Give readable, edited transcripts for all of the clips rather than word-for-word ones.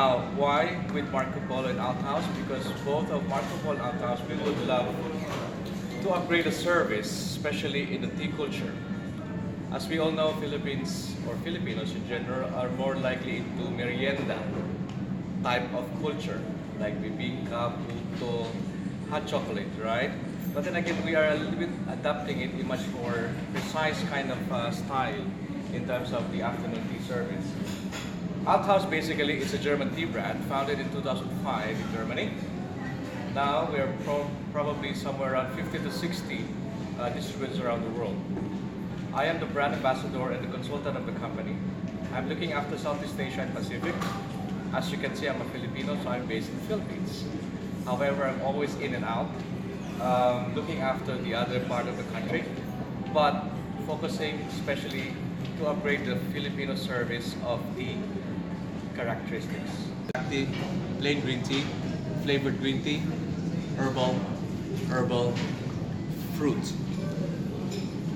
Now, why with Marco Polo and Althaus? Because both of Marco Polo and Althaus, we would love to upgrade the service, especially in the tea culture. As we all know, Philippines or Filipinos in general are more likely into merienda type of culture, like bibingka, puto, hot chocolate, right? But then again, we are a little bit adapting it in much more precise kind of style in terms of the afternoon tea service. Althaus basically is a German tea brand founded in 2005 in Germany. Now we are probably somewhere around 50 to 60 distributors around the world. I am the brand ambassador and the consultant of the company. I'm looking after Southeast Asia and Pacific. As you can see, I'm a Filipino, so I'm based in the Philippines. However, I'm always in and out, looking after the other part of the country, but focusing especially to upgrade the Filipino service of the characteristics. Black tea, plain green tea, flavored green tea, herbal, fruit,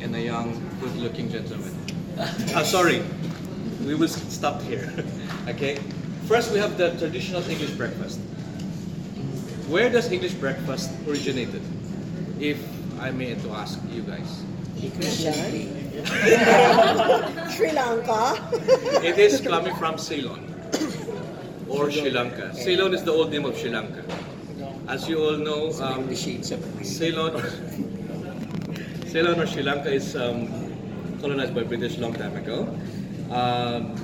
and a young, good-looking gentleman. Sorry, we will stop here. Okay. First, we have the traditional English breakfast. Where does English breakfast originated? If I may to ask you guys. Sri Lanka. It is coming from Ceylon or Sri Lanka. Ceylon is the old name of Sri Lanka. As you all know, Ceylon or Sri Lanka is colonized by British long time ago.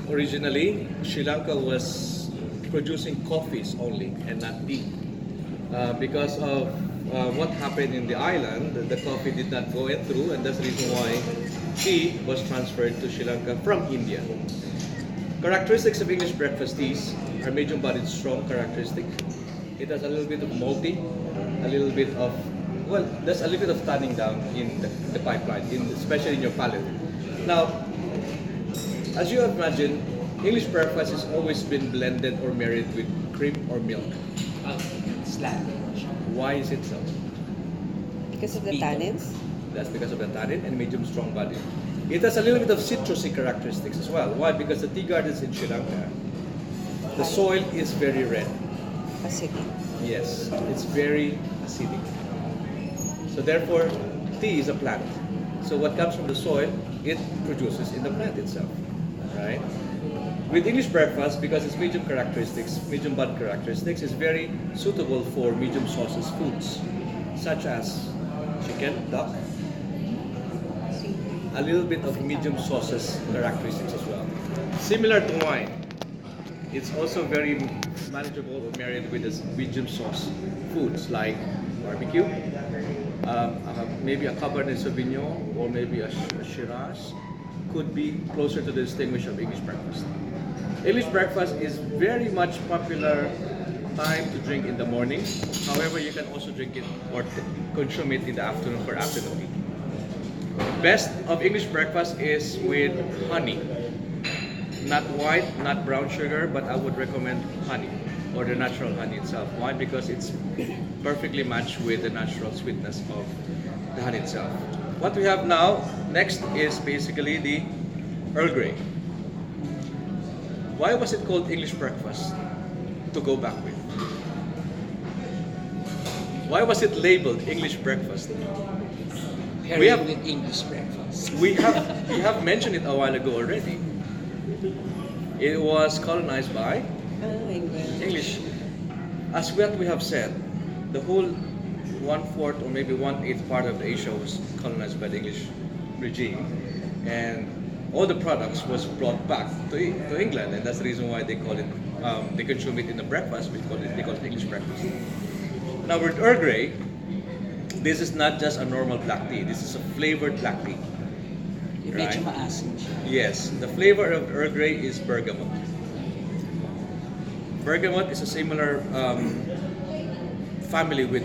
Originally, Sri Lanka was producing coffees only and not tea. Because of what happened in the island, the coffee did not go in through, and that's the reason why tea was transferred to Sri Lanka from India. Characteristics of English breakfast teas are medium-bodied, strong characteristic. It has a little bit of malty, a little bit of, well, there's a little bit of tanning down in the pipeline, especially in your palate. Now, as you imagine, English breakfast has always been blended or married with cream or milk. Why is it so? Because of the tannins? That's because of the tannin and medium strong body. It has a little bit of citrusy characteristics as well. Why? Because the tea gardens in Sri Lanka, the soil is very red. Acidic. Yes, it's very acidic. So therefore, tea is a plant. So what comes from the soil, it produces in the plant itself, right? With English breakfast, because it's medium characteristics, medium body characteristics, is very suitable for medium sauces foods, such as chicken, duck, a little bit of medium sauces characteristics as well. Similar to wine, it's also very manageable or married with this medium sauce foods like barbecue, maybe a Cabernet Sauvignon or maybe a Shiraz could be closer to the distinguish of English breakfast. English breakfast is very much popular time to drink in the morning. However, you can also drink it or consume it in the afternoon for afternoon tea. Best of English breakfast is with honey. Not white, not brown sugar, but I would recommend honey or the natural honey itself. Why? Because it's perfectly matched with the natural sweetness of the honey itself. What we have now, next is basically the Earl Grey. Why was it called English breakfast? To go back with. Why was it labeled English breakfast? We have with English breakfast. We have mentioned it a while ago already. It was colonized by English. As what we have said, the whole 1/4 or maybe 1/8 part of Asia was colonized by the English regime, and all the products was brought back to England, and that's the reason why they call it, they consume it in the breakfast. They call it English breakfast. Now with Earl Grey, this is not just a normal black tea. This is a flavored black tea. Medyo maasim siya. Yes, the flavor of Earl Grey is bergamot. Bergamot is a similar family with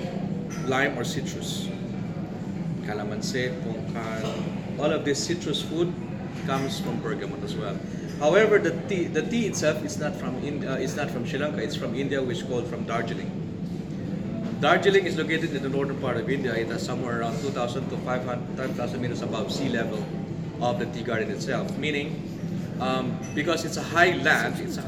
lime or citrus. Calamansi, pongkan, all of this citrus food comes from bergamot as well. However, the tea itself is not from Sri Lanka. It's from India, which is called from Darjeeling. Darjeeling is located in the northern part of India. It has somewhere around 2,000 to 5,000 meters above sea level of the tea garden itself. Meaning, because it's a high land, it's a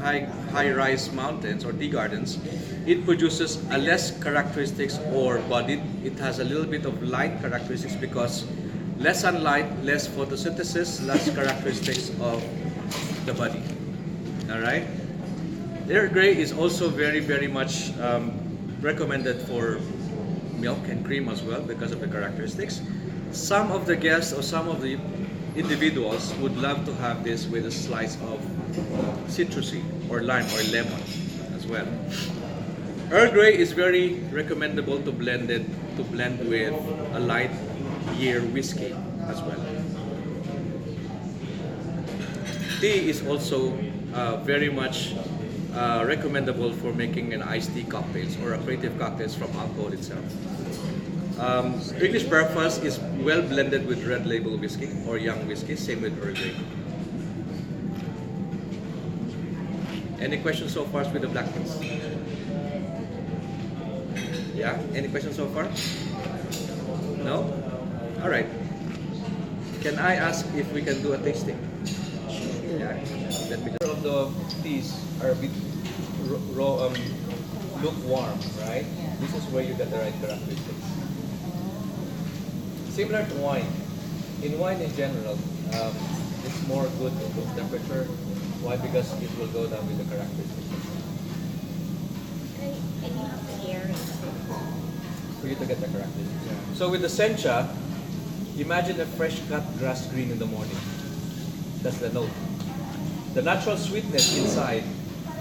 high-rise mountains or tea gardens, it produces a less characteristics or bodied. It has a little bit of light characteristics because less sunlight, less photosynthesis, less characteristics of the body. All right. Earl Grey is also very much recommended for milk and cream as well because of the characteristics. Some of the guests or some of the individuals would love to have this with a slice of citrusy or lime or lemon as well. Earl Grey is very recommendable to blend with a light beer whiskey as well. Tea is also very much recommendable for making an iced tea cocktails or a creative cocktails from alcohol itself. English breakfast is well blended with red label whiskey or young whiskey, same with Earl Grey. Any questions so far with the black teas? Yeah? Any questions so far? No? Alright. Can I ask if we can do a tasting? Yeah. Let me just... of the teas are a bit lukewarm, right? This is where you get the right characteristics. Similar to wine. In wine in general, it's more good to room temperature. Why? Because it will go down with the characteristics. And you have to air it. For you to get the characteristics. Yeah. So with the sencha, imagine a fresh cut grass green in the morning. That's the note. The natural sweetness inside,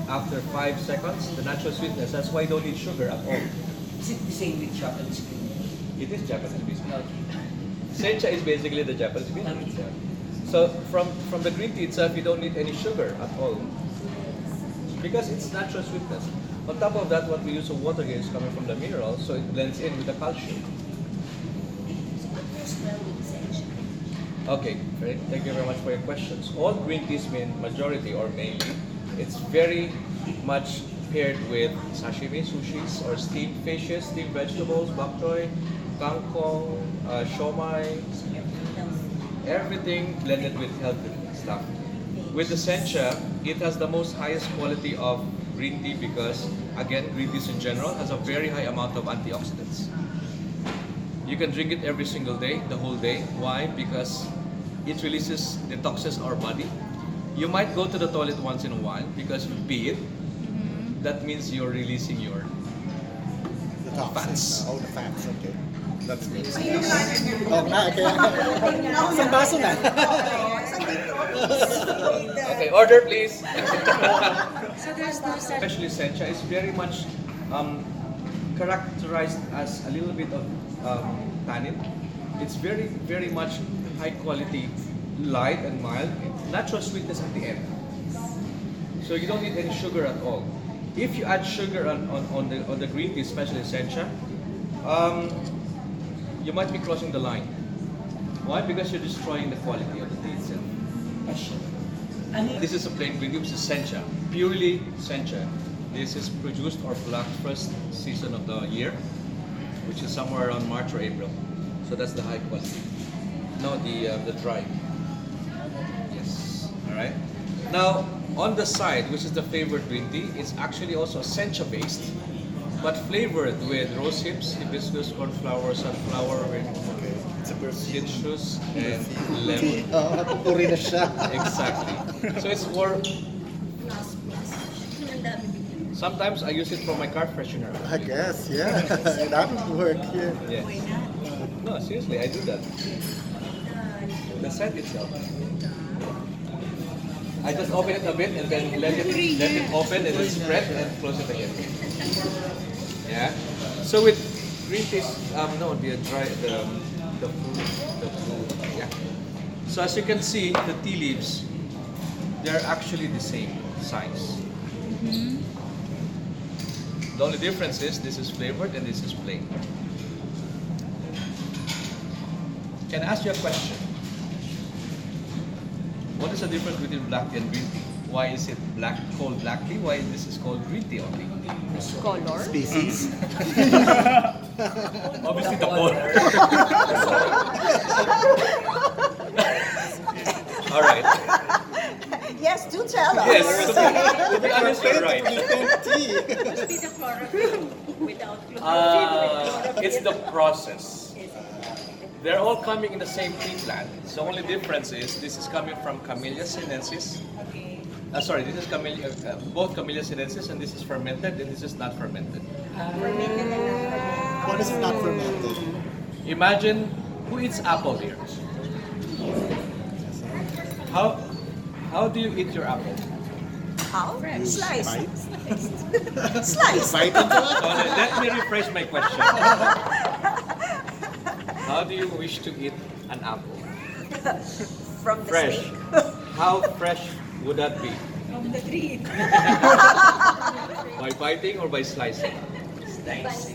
after 5 seconds, the natural sweetness, that's why you don't need sugar at all. Is it the same with Japanese cream? It is Japanese biscuit. Sencha is basically the Japanese biscuit. Yeah. So from the green tea itself, you don't need any sugar at all. Because it's natural sweetness. On top of that, what we use of water here is coming from the minerals, so it blends in with the calcium. Okay, great. Thank you very much for your questions. All green teas, majority or mainly, it's very much paired with sashimi, sushis, or steamed fishes, steamed vegetables, bok choy, kangkong, shomai, everything blended with healthy stuff. With the sencha, it has the most highest quality of green tea because, again, green teas in general has a very high amount of antioxidants. You can drink it every single day, the whole day. Why? Because it releases, detoxes our body. You might go to the toilet once in a while because you pee it. That means you're releasing your fats. All the fats, okay. That's good. Oh, okay. Isang baso na. Okay, order please. So there's no such... Especially sencha is very much characterized as a little bit of tannin. It's very much high quality, light and mild, natural sweetness at the end. So you don't need any sugar at all. If you add sugar on the green tea, especially sencha, you might be crossing the line. Why? Because you're destroying the quality of the tea itself. This is a plain green tea, which is sencha, purely sencha. This is produced or plucked first season of the year, which is somewhere around March or April. So that's the high quality. No, the dry. Yes. All right. Now on the side, which is the flavored green tea, it's actually also sencha based, but flavored with rose hips, hibiscus, cornflower, sunflower, with citrus and lemon. Napupuri na siya. Exactly. So it's more. Sometimes I use it for my car freshener. I guess, yeah. That would work here. Yes. No, seriously, I do that. The scent itself. I just open it a bit and then let it open and then spread and close it again. Yeah. So with green teas, no, the fruit, yeah. So as you can see, the tea leaves, they're actually the same size. The only difference is this is flavored and this is plain. Can I ask you a question? What is the difference between black tea and green tea? Why is it called black tea? Why this is called green tea only? Color. Species. Obviously the color. All right. Yes, Without chlorophyll. It's the process. They're all coming in the same tree plant. The only difference is this is coming from Camellia sinensis. Okay. Sorry, this is both Camellia sinensis, and this is fermented, and this is not fermented. Fermented and not fermented. What is not fermented? Imagine who eats apple here. How do you eat your apple? How? You Slice. bite? Slice. Bite into it? So let me rephrase my question. How do you wish to eat an apple? From the Fresh. snake. How fresh would that be? From the tree. By biting or by slicing? Slice.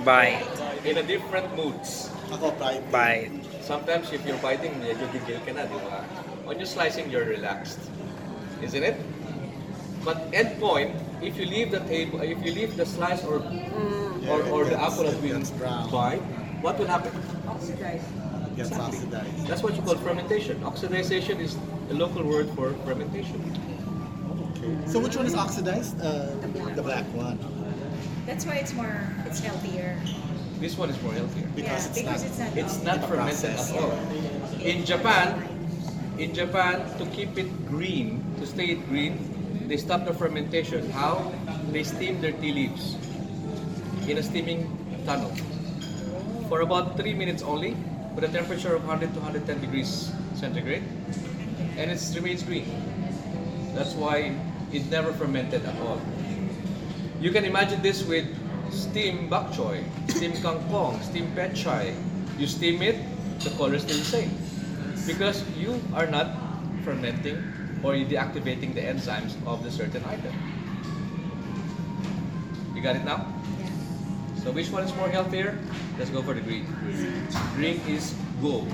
Bye. In a different moods. Ako, bite. Bye. Sometimes if you're biting, medyo gigil ka na, di ba? When you're slicing, you're relaxed. Isn't it? But end point, if you leave the table, if you leave the slice or the apple has been Gets brown. fried, what will happen? Gets oxidized. That's what you call fermentation. Oxidization is the local word for fermentation. Okay. So which one is oxidized? The black one. That's why it's healthier. This one is more healthier. Because It's not Fermented at process. all. In Japan, to keep it green, to stay it green, they stop the fermentation. How? They steam their tea leaves in a steaming tunnel for about 3 minutes only, with a temperature of 100 to 110 degrees centigrade, and it remains green. That's why it never fermented at all. You can imagine this with steamed bok choy, steamed kangkong, steamed pet chai. You steam it, the color is still the same. Because you are not fermenting or deactivating the enzymes of the certain item. You got it now? So which one is more healthier? Let's go for the green. Green is gold.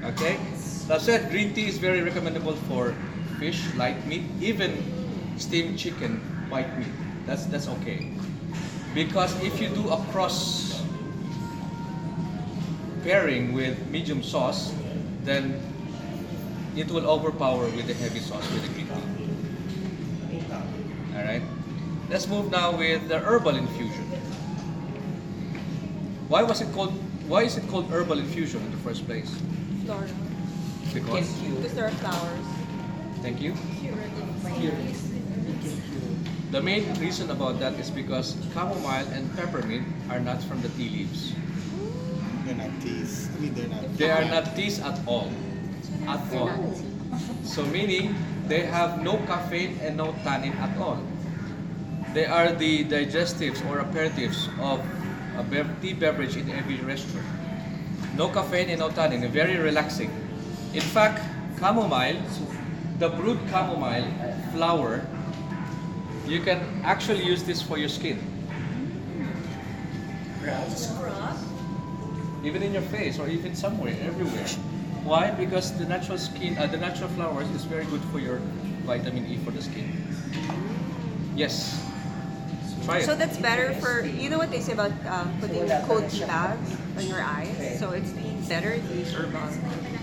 Okay? That said, green tea is very recommendable for fish, light meat, even steamed chicken, white meat. That's okay. Because if you do a cross pairing with medium sauce, then it will overpower with the heavy sauce with the green tea. Alright? Let's move now with the herbal infusion. Why is it called herbal infusion in the first place? Floral. Because Because there are flowers. thank you. The main reason about that is because chamomile and peppermint are not from the tea leaves. They're not teas. I mean, they're not. They are not teas at all. At all. So meaning they have no caffeine and no tannin at all. They are the digestives or aperitifs of a tea beverage in every restaurant. No caffeine and no tannin, very relaxing. In fact, chamomile, the brewed chamomile flower, you can actually use this for your skin. Scrub. Even in your face or even somewhere, everywhere. Why? Because the natural flowers is very good for your vitamin E for the skin. Yes. Try it. So that's better for, you know what they say about putting cold tea bags on your eyes? So it's better to use herbal.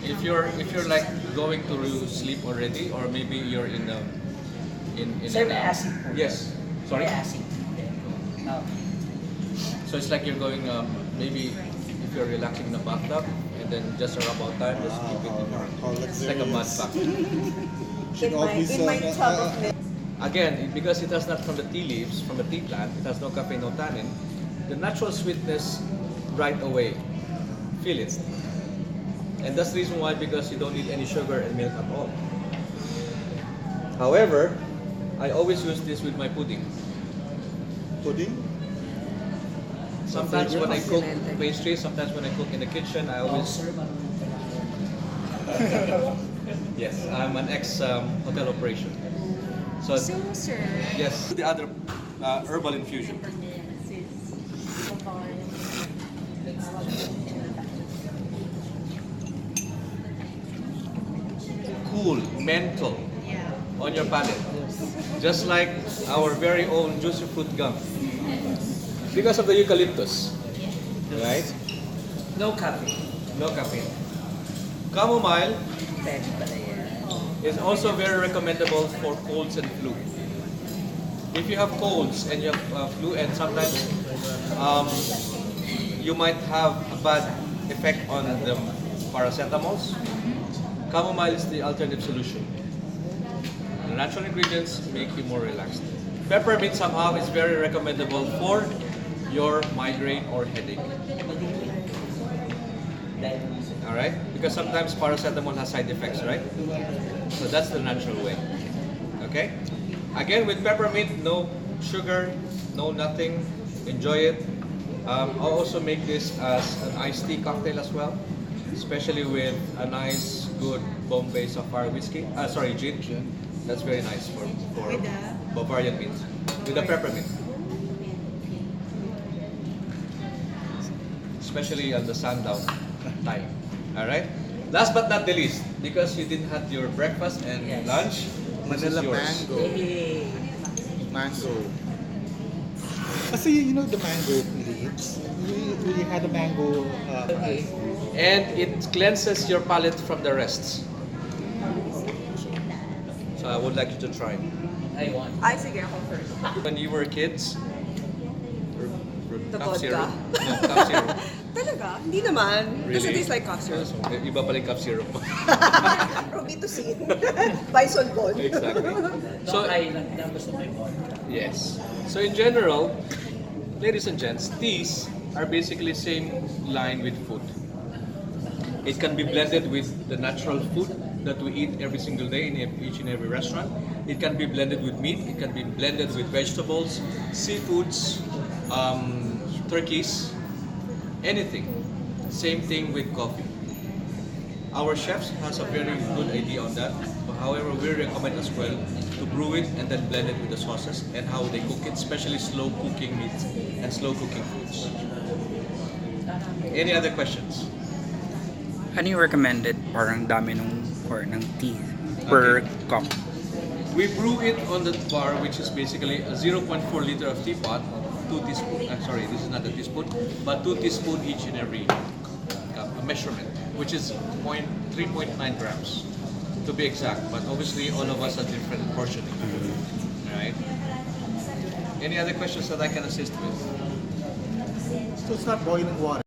If you're like going to sleep already, or maybe you're in Sir, may acid po. Yes. Sorry. May acid. So it's like you're going maybe if you're relaxing in the bathtub and then just around about time just keep it in your. It's like a mud bath. Should always, in my tub of milk. Again, because it has not from the tea leaves, from the tea plant, it has no caffeine, no tannin, the natural sweetness right away. Feel it. And that's the reason why, because you don't need any sugar and milk at all. However, I always use this with my pudding. Pudding? Sometimes when I cook pastries, sometimes when I cook in the kitchen, I always... Yes, I'm an ex-hotel operation. So, sir. yes, the other herbal infusion. Cool, menthol on your palate. Just like our very own juicy fruit gum. Because of the eucalyptus. Right? No caffeine. No caffeine. Chamomile is also very recommendable for colds and flu. if you have colds and you have flu, and sometimes you might have a bad effect on the paracetamols, chamomile is the alternative solution. The natural ingredients make you more relaxed. Peppermint somehow is very recommendable for your migraine or headache. Alright? Because sometimes paracetamol has side effects, right? So that's the natural way. Okay? Again, with peppermint, no sugar, no nothing. Enjoy it. I'll also make this as an iced tea cocktail as well, especially with a nice, good Bombay Sapphire whiskey. Gin. That's very nice for With the Bavarian mint. With the peppermint. Especially on the sundown time. Alright? Last but not the least, because you didn't have your breakfast and lunch, this is Manila yours. mango. Mango. Kasi you know the mango leaves. We had a mango. And it cleanses your palate from the rest. So I would like you to try. I want. Ay, sige, ako first. When you were kids, The cough vodka? syrup? No, cough syrup. Talaga? Hindi naman. Kasi Really? tastes like cough syrup. So, iba pala yung cough syrup. Robitussin. Bison ball. Exactly. So, So, I lang gusto may vodka. yes. So in general, ladies and gents, teas are basically same line with food. It can be blended with the natural food that we eat every single day in each and every restaurant. It can be blended with meat. It can be blended with vegetables, seafoods, turkeys, anything. Same thing with coffee. Our chefs has a very good idea on that. However, we recommend as well to brew it and then blend it with the sauces and how they cook it, especially slow cooking meat and slow cooking foods. Any other questions? Ano yung recommended parang dami ng tea per cup? We brew it on the bar, which is basically a 0.4 liter of teapot, 2 teaspoons. This is not a teaspoon, but 2 teaspoons each and every cup, a measurement, which is 3.9 grams to be exact. But obviously, all of us have different portioning. All right. Any other questions that I can assist with? So it's not boiling water.